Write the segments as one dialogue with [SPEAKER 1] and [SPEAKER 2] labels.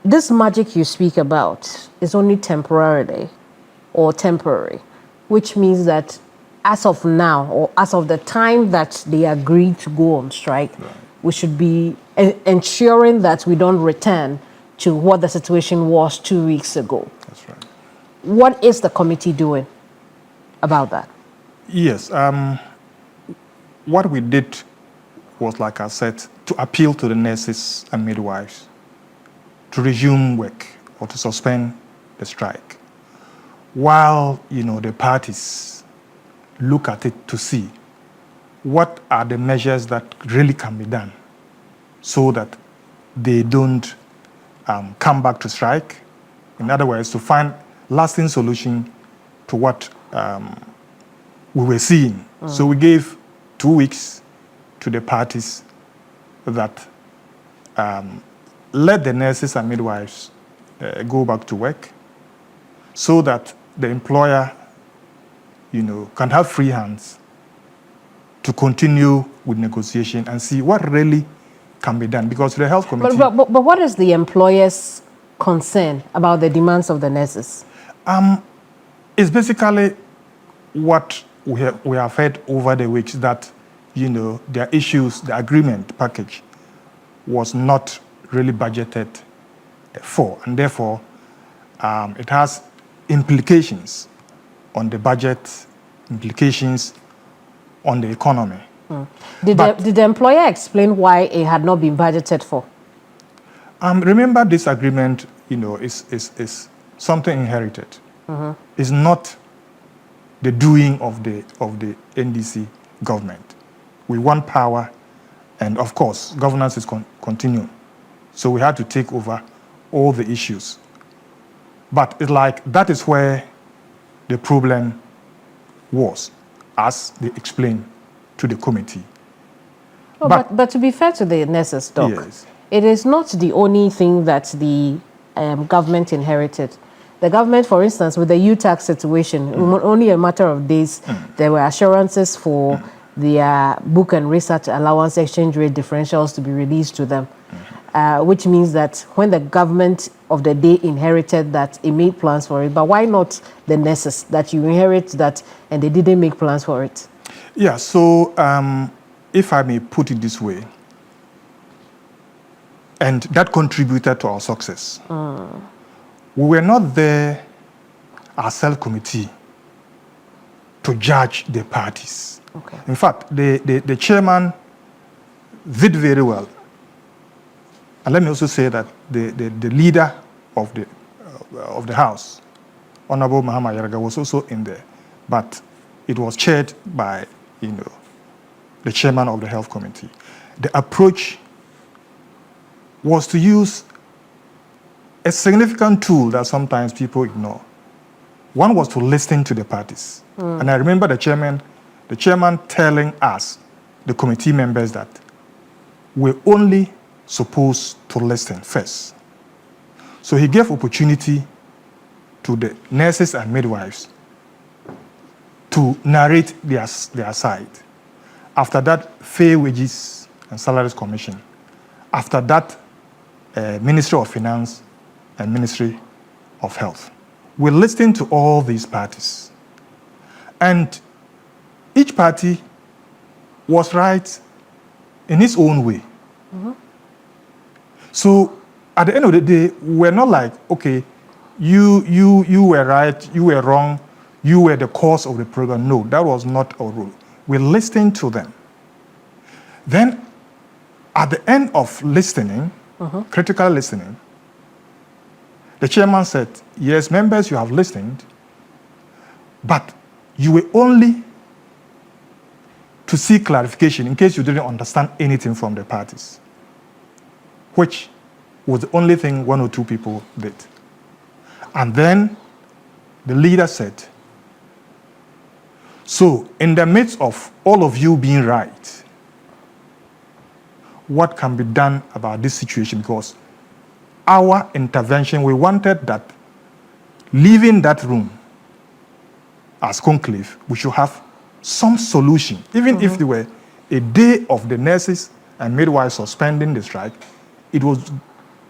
[SPEAKER 1] This magic you speak about is only temporarily or temporary, which means that as of now, or as of the time that they agreed to go on strike, we should be ensuring that we don't return to what the situation was 2 weeks ago.
[SPEAKER 2] That's right.
[SPEAKER 1] What is the committee doing about that?
[SPEAKER 2] Yes. What we did was, like I said, to appeal to the nurses and midwives to resume work or to suspend the strike, while the parties look at it to see what are the measures that really can be done so that they don't come back to strike. In other words, to find lasting solution to what we were seeing. So we gave 2 weeks to the parties that let the nurses and midwives go back to work so that the employer can have free hands to continue with negotiation and see what really can be done. Because the health committee...
[SPEAKER 1] But what is the employer's concern about the demands of the nurses?
[SPEAKER 2] It's basically what we have heard over the weeks, that their issues, the agreement package was not really budgeted for, and therefore it has implications on the budget, implications on the economy.
[SPEAKER 1] Did the employer explain why it had not been budgeted for?
[SPEAKER 2] Remember, this agreement, is something inherited. It's not the doing of the NDC government. We want power, and of course, governance is continuing. So we had to take over all the issues. But it's like that is where the problem was, as they explained to the committee.
[SPEAKER 1] Oh, but to be fair to the nurses, Doc,
[SPEAKER 2] yes,
[SPEAKER 1] it is not the only thing that the government inherited. The government, for instance, with the UTAX situation, only a matter of days, there were assurances for their book and research allowance exchange rate differentials to be released to them, which means that when the government of the day inherited that, it made plans for it. But why not the nurses that you inherit that and they didn't make plans for it?
[SPEAKER 2] Yeah, so if I may put it this way, and that contributed to our success. We were not there as self committee to judge the parties.
[SPEAKER 1] Okay.
[SPEAKER 2] In fact, the chairman did very well. And let me also say that the leader of the House, Honorable Mahama Yaraga, was also in there. But it was chaired by the chairman of the health committee. The approach was to use a significant tool that sometimes people ignore. One was to listen to the parties. And I remember the chairman telling us, the committee members, that we're only supposed to listen first. So he gave opportunity to the nurses and midwives to narrate their side. After that, Fair Wages and Salaries Commission. After that, Ministry of Finance and Ministry of Health. We listened to all these parties. And each party was right in its own way. So at the end of the day, we're not like, okay, you were right, you were wrong, you were the cause of the program. No, that was not our rule. We listened to them. Then at the end of listening, critical listening, the chairman said, yes, members, you have listened, but you were only to seek clarification in case you didn't understand anything from the parties, which was the only thing one or two people did. And then the leader said, so in the midst of all of you being right, what can be done about this situation? Because our intervention, we wanted that leaving that room as conclave, we should have some solution. Even if there were a day of the nurses and midwives suspending the strike, it was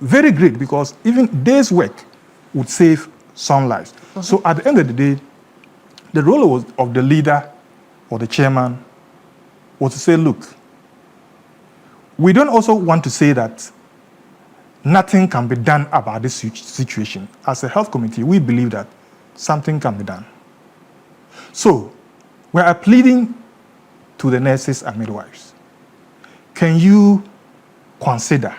[SPEAKER 2] very great because even day's work would save some lives. So at the end of the day, the role of the leader or the chairman was to say, look, we don't also want to say that nothing can be done about this situation. As a health committee, we believe that something can be done. So we are pleading to the nurses and midwives. Can you consider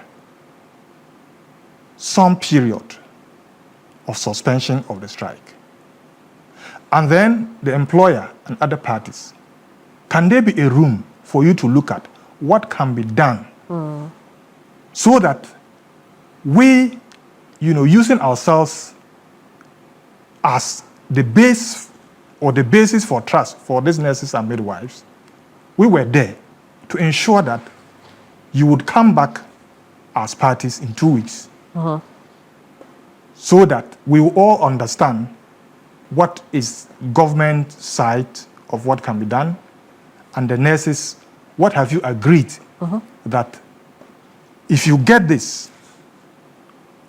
[SPEAKER 2] some period of suspension of the strike? And then the employer and other parties, can there be a room for you to look at what can be done so that we, using ourselves as the base or the basis for trust for these nurses and midwives, we were there to ensure that you would come back as parties in 2 weeks so that we will all understand what is government side of what can be done, and the nurses, what have you agreed that if you get this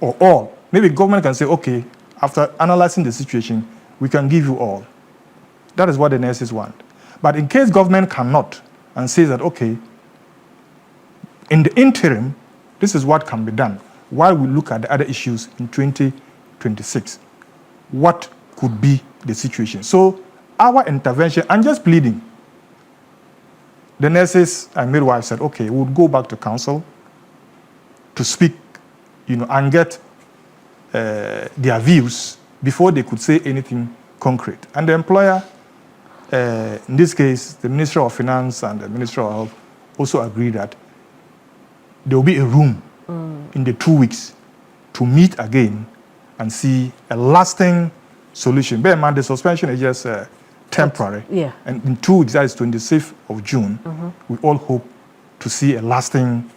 [SPEAKER 2] or all, maybe government can say, okay, after analyzing the situation, we can give you all. That is what the nurses want. But in case government cannot and says that, okay, in the interim, this is what can be done, while we look at the other issues in 2026, what could be the situation? So our intervention, and just pleading, the nurses and midwives said, okay, we'll go back to council to speak, and get their views before they could say anything concrete. And the employer, in this case, the Minister of Finance and the Minister of Health also agreed that there will be a room in the 2 weeks to meet again and see a lasting solution. Bear in mind, the suspension is just temporary.
[SPEAKER 1] Yeah.
[SPEAKER 2] And in 2 weeks, that is 26th of June, we all hope to see a lasting,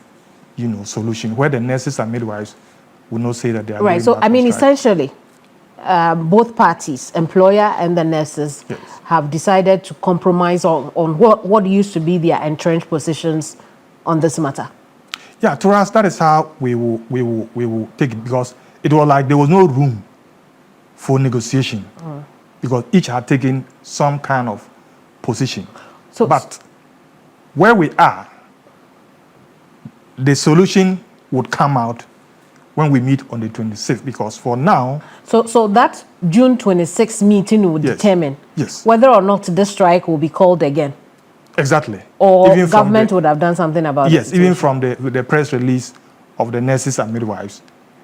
[SPEAKER 2] solution where the nurses and midwives will not say that they are
[SPEAKER 1] right.
[SPEAKER 2] going
[SPEAKER 1] So,
[SPEAKER 2] back
[SPEAKER 1] I
[SPEAKER 2] on
[SPEAKER 1] mean,
[SPEAKER 2] strike.
[SPEAKER 1] essentially, both parties, employer and the nurses,
[SPEAKER 2] Yes.
[SPEAKER 1] have decided to compromise on what used to be their entrenched positions on this matter.
[SPEAKER 2] Yeah, to us, that is how we will take it, because it was like there was no room for negotiation because each had taken some kind of position.
[SPEAKER 1] So,
[SPEAKER 2] but where we are, the solution would come out when we meet on the 26th, because for now...
[SPEAKER 1] So that June 26th meeting would
[SPEAKER 2] Yes.
[SPEAKER 1] determine
[SPEAKER 2] Yes.
[SPEAKER 1] whether or not this strike will be called again.
[SPEAKER 2] Exactly.
[SPEAKER 1] Or
[SPEAKER 2] Even from
[SPEAKER 1] government
[SPEAKER 2] the-
[SPEAKER 1] would have done something about it.
[SPEAKER 2] Yes, even from the press release of the nurses and midwives,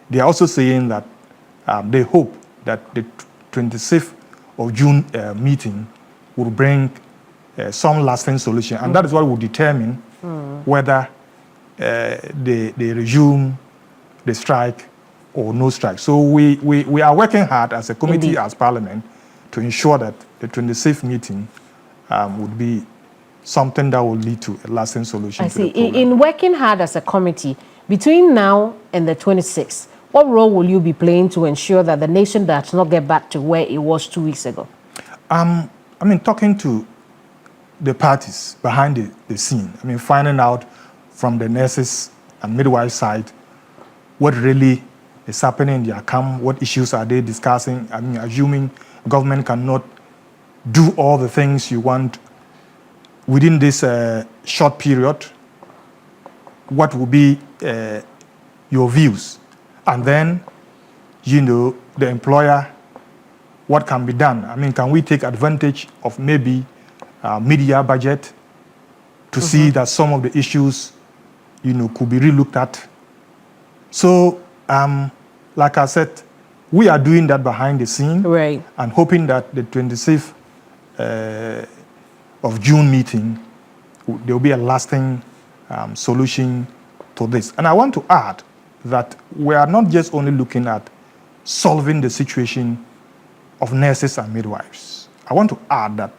[SPEAKER 2] they are also saying that they hope that the 26th of June meeting will bring some lasting solution. And that is what will determine whether they resume the strike or no strike. So we are working hard as a committee,
[SPEAKER 1] Indeed.
[SPEAKER 2] as Parliament, to ensure that the 26th meeting would be something that will lead to a lasting solution
[SPEAKER 1] I
[SPEAKER 2] to the
[SPEAKER 1] see.
[SPEAKER 2] problem.
[SPEAKER 1] In working hard as a committee, between now and the 26th, what role will you be playing to ensure that the nation does not get back to where it was 2 weeks ago?
[SPEAKER 2] Talking to the parties behind the scene, finding out from the nurses and midwives side what really is happening in their camp, what issues are they discussing. Assuming government cannot do all the things you want within this short period, what will be your views? And then, the employer, what can be done? Can we take advantage of maybe media budget to see that some of the issues, could be relooked at? So, like I said, we are doing that behind the scene,
[SPEAKER 1] Right.
[SPEAKER 2] and hoping that the 26th of June meeting, there will be a lasting solution to this. And I want to add that we are not just only looking at solving the situation of nurses and midwives. I want to add that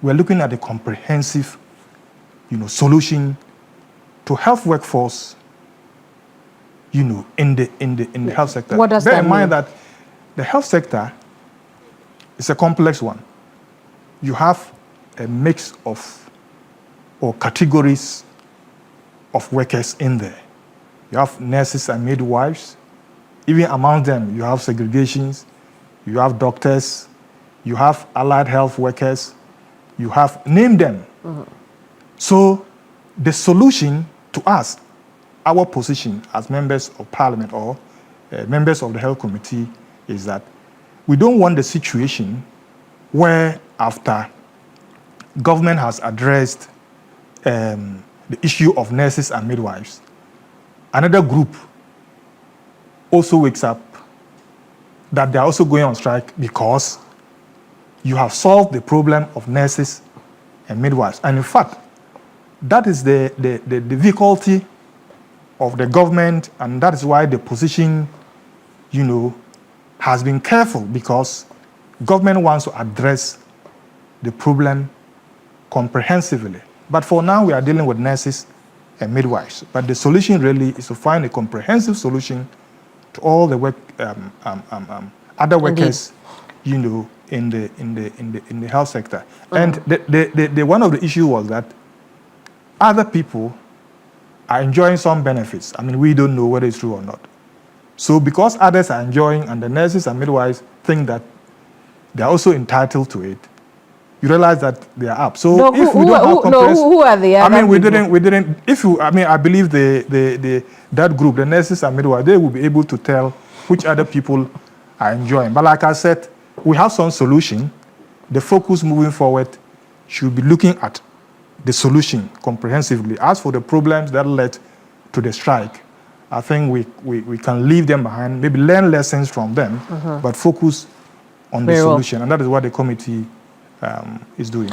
[SPEAKER 2] we're looking at a comprehensive, solution to health workforce, in the health sector.
[SPEAKER 1] What does
[SPEAKER 2] Bear
[SPEAKER 1] that
[SPEAKER 2] in mind
[SPEAKER 1] mean?
[SPEAKER 2] that the health sector is a complex one. You have a mix of or categories of workers in there. you have nurses and midwives. Even among them, you have segregations, you have doctors, you have allied health workers, you have, name them. So the solution to us, our position as members of parliament or members of the health committee is that we don't want the situation where after government has addressed the issue of nurses and midwives, another group also wakes up that they're also going on strike because you have solved the problem of nurses and midwives. And in fact, that is the difficulty of the government, and that is why the position, has been careful, because government wants to address the problem comprehensively. But for now, we are dealing with nurses and midwives. But the solution really is to find a comprehensive solution to all the work, other workers, in the health sector. And the one of the issues was that other people are enjoying some benefits. I mean, we don't know whether it's true or not. So because others are enjoying, and the nurses and midwives think that they are also entitled to it, you realize that they are up. So
[SPEAKER 1] no,
[SPEAKER 2] if we don't have comprehensive,
[SPEAKER 1] who are the other
[SPEAKER 2] we
[SPEAKER 1] people?
[SPEAKER 2] didn't. If you, I believe that group, the nurses and midwives, they will be able to tell which other people are enjoying. But like I said, we have some solution. The focus moving forward should be looking at the solution comprehensively. As for the problems that led to the strike, I think we can leave them behind, maybe learn lessons from them, but focus on the solution. And that is what the committee is doing.